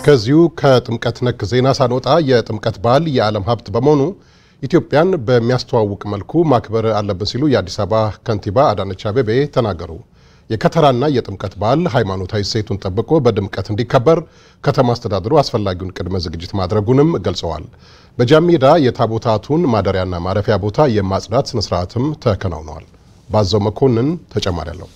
ከዚሁ ከጥምቀት ነክ ዜና ሳንወጣ የጥምቀት በዓል የዓለም ሀብት በመሆኑ ኢትዮጵያን በሚያስተዋውቅ መልኩ ማክበር አለብን ሲሉ የአዲስ አበባ ከንቲባ አዳነች አቤቤ ተናገሩ። የከተራና የጥምቀት በዓል ሃይማኖታዊ እሴቱን ጠብቆ በድምቀት እንዲከበር ከተማ አስተዳደሩ አስፈላጊውን ቅድመ ዝግጅት ማድረጉንም ገልጸዋል። በጃን ሜዳ የታቦታቱን ማደሪያና ማረፊያ ቦታ የማጽዳት ስነ ስርዓትም ተከናውኗል። ባዘው መኮንን ተጨማሪ አለው።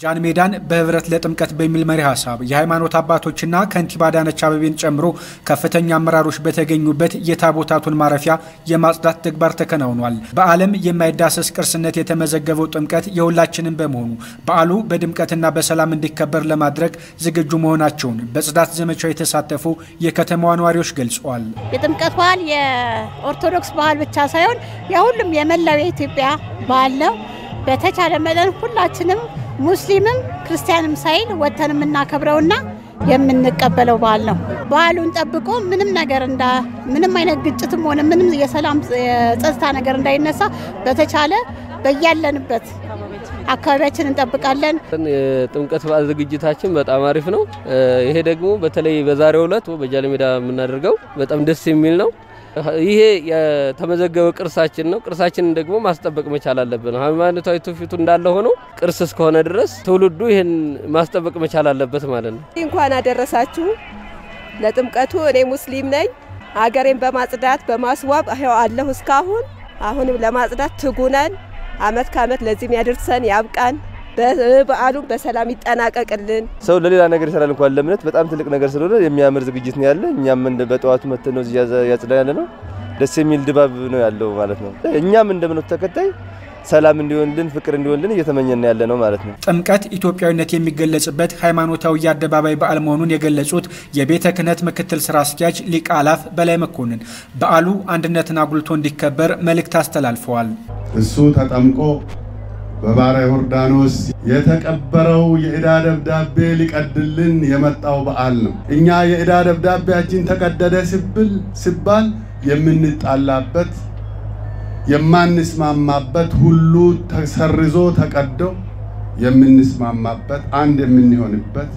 ጃን ሜዳን በህብረት ለጥምቀት በሚል መሪ ሐሳብ የሃይማኖት አባቶችና ከንቲባ አዳነች አቤቤን ጨምሮ ከፍተኛ አመራሮች በተገኙበት የታቦታቱን ማረፊያ የማጽዳት ተግባር ተከናውኗል። በዓለም የማይዳሰስ ቅርስነት የተመዘገበው ጥምቀት የሁላችንም በመሆኑ በዓሉ በድምቀትና በሰላም እንዲከበር ለማድረግ ዝግጁ መሆናቸውን በጽዳት ዘመቻው የተሳተፉ የከተማዋ ነዋሪዎች ገልጸዋል። የጥምቀት በዓል የኦርቶዶክስ በዓል ብቻ ሳይሆን የሁሉም የመላው የኢትዮጵያ በዓል ነው። በተቻለ መጠን ሁላችንም ሙስሊምም ክርስቲያንም ሳይል ወተን የምናከብረውና የምንቀበለው በዓል ነው። በዓሉን ጠብቆ ምንም አይነት ግጭትም ሆነ ምንም የሰላም የጸጥታ ነገር እንዳይነሳ በተቻለ በያለንበት አካባቢያችንን እንጠብቃለን። የጥምቀት በዓል ዝግጅታችን በጣም አሪፍ ነው። ይሄ ደግሞ በተለይ በዛሬው ዕለት በጃን ሜዳ የምናደርገው በጣም ደስ የሚል ነው። ይሄ የተመዘገበ ቅርሳችን ነው። ቅርሳችንን ደግሞ ማስጠበቅ መቻል አለብን። ሃይማኖታዊ ትውፊቱ እንዳለ ሆኖ ቅርስ እስከሆነ ድረስ ትውልዱ ይሄን ማስጠበቅ መቻል አለበት ማለት ነው። እንኳን አደረሳችሁ ለጥምቀቱ። እኔ ሙስሊም ነኝ። ሀገሬን በማጽዳት በማስዋብ አለሁ እስካሁን። አሁንም ለማጽዳት ትጉነን። አመት ከአመት ለዚህም ያድርሰን ያብቃን። በዓሉም በሰላም ይጠናቀቅልን። ሰው ለሌላ ነገር ይሰራል እንኳን ለምነት በጣም ትልቅ ነገር ስለሆነ የሚያምር ዝግጅት ነው ያለ። እኛም በጠዋቱ መተን ነው ያጽዳ ያለ ነው። ደስ የሚል ድባብ ነው ያለው ማለት ነው። እኛም እንደምነት ተከታይ ሰላም እንዲሆንልን ፍቅር እንዲሆንልን እየተመኘን ያለ ነው ማለት ነው። ጥምቀት ኢትዮጵያዊነት የሚገለጽበት ሃይማኖታዊ የአደባባይ በዓል መሆኑን የገለጹት የቤተ ክህነት ምክትል ስራ አስኪያጅ ሊቀ አላፍ በላይ መኮንን በዓሉ አንድነትን አጉልቶ እንዲከበር መልእክት አስተላልፈዋል። እሱ ተጠምቆ በባሕረ ዮርዳኖስ የተቀበረው የዕዳ ደብዳቤ ሊቀድልን የመጣው በዓል ነው። እኛ የዕዳ ደብዳቤያችን ተቀደደ ሲባል የምንጣላበት የማንስማማበት ሁሉ ተሰርዞ ተቀዶ የምንስማማበት አንድ የምንሆንበት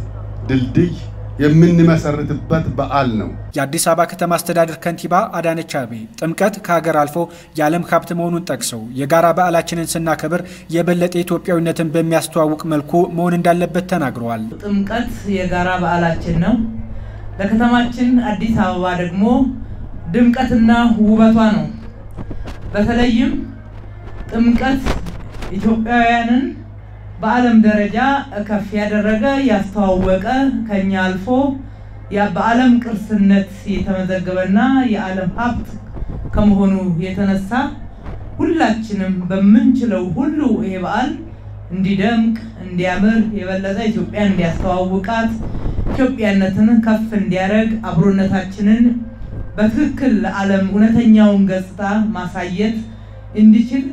ድልድይ የምንመሰርትበት በዓል ነው። የአዲስ አበባ ከተማ አስተዳደር ከንቲባ አዳነች አቤቤ ጥምቀት ከሀገር አልፎ የዓለም ሀብት መሆኑን ጠቅሰው የጋራ በዓላችንን ስናከብር የበለጠ ኢትዮጵያዊነትን በሚያስተዋውቅ መልኩ መሆን እንዳለበት ተናግረዋል። ጥምቀት የጋራ በዓላችን ነው። ለከተማችን አዲስ አበባ ደግሞ ድምቀትና ውበቷ ነው። በተለይም ጥምቀት ኢትዮጵያውያንን በዓለም ደረጃ ከፍ ያደረገ ያስተዋወቀ ከኛ አልፎ በዓለም ቅርስነት የተመዘገበና የዓለም ሀብት ከመሆኑ የተነሳ ሁላችንም በመንችለው ሁሉ ይሄ በዓል እንዲደምቅ እንዲያምር የበለጠ ኢትዮጵያን እንዲያስተዋውቃት ኢትዮጵያነትን ከፍ እንዲያደርግ አብሮነታችንን በትክክል ለዓለም እውነተኛውን ገጽታ ማሳየት እንዲችል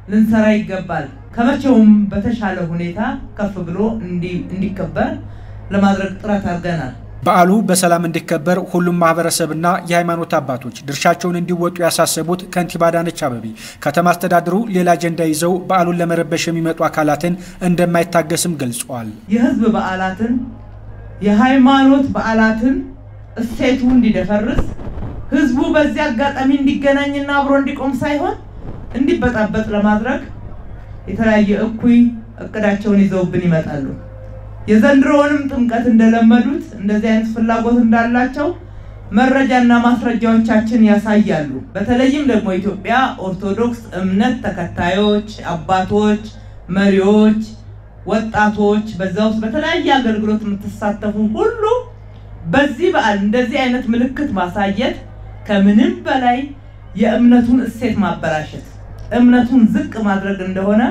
ልንሰራ ይገባል። ከመቼውም በተሻለ ሁኔታ ከፍ ብሎ እንዲከበር ለማድረግ ጥረት አድርገናል። በዓሉ በሰላም እንዲከበር ሁሉም ማህበረሰብና የሃይማኖት አባቶች ድርሻቸውን እንዲወጡ ያሳሰቡት ከንቲባ አዳነች አቤቤ ከተማ አስተዳደሩ ሌላ አጀንዳ ይዘው በዓሉን ለመረበሽ የሚመጡ አካላትን እንደማይታገስም ገልጸዋል። የህዝብ በዓላትን የሃይማኖት በዓላትን እሴቱ እንዲደፈርስ ህዝቡ በዚህ አጋጣሚ እንዲገናኝና አብሮ እንዲቆም ሳይሆን እንዲበጣበጥ ለማድረግ የተለያየ እኩይ እቅዳቸውን ይዘውብን ይመጣሉ። የዘንድሮውንም ጥምቀት እንደለመዱት እንደዚህ አይነት ፍላጎት እንዳላቸው መረጃና ማስረጃዎቻችን ያሳያሉ። በተለይም ደግሞ ኢትዮጵያ ኦርቶዶክስ እምነት ተከታዮች፣ አባቶች፣ መሪዎች፣ ወጣቶች በዛው በተለያየ አገልግሎት የምትሳተፉ ሁሉ በዚህ በዓል እንደዚህ አይነት ምልክት ማሳየት ከምንም በላይ የእምነቱን እሴት ማበላሸት እምነቱን ዝቅ ማድረግ እንደሆነ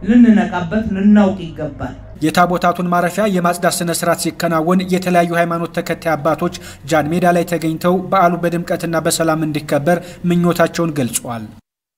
ልንነቃበት ልናውቅ ይገባል። የታቦታቱን ማረፊያ የማጽዳት ስነ ስርዓት ሲከናወን የተለያዩ ሃይማኖት ተከታይ አባቶች ጃን ሜዳ ላይ ተገኝተው በዓሉ በድምቀትና በሰላም እንዲከበር ምኞታቸውን ገልጸዋል።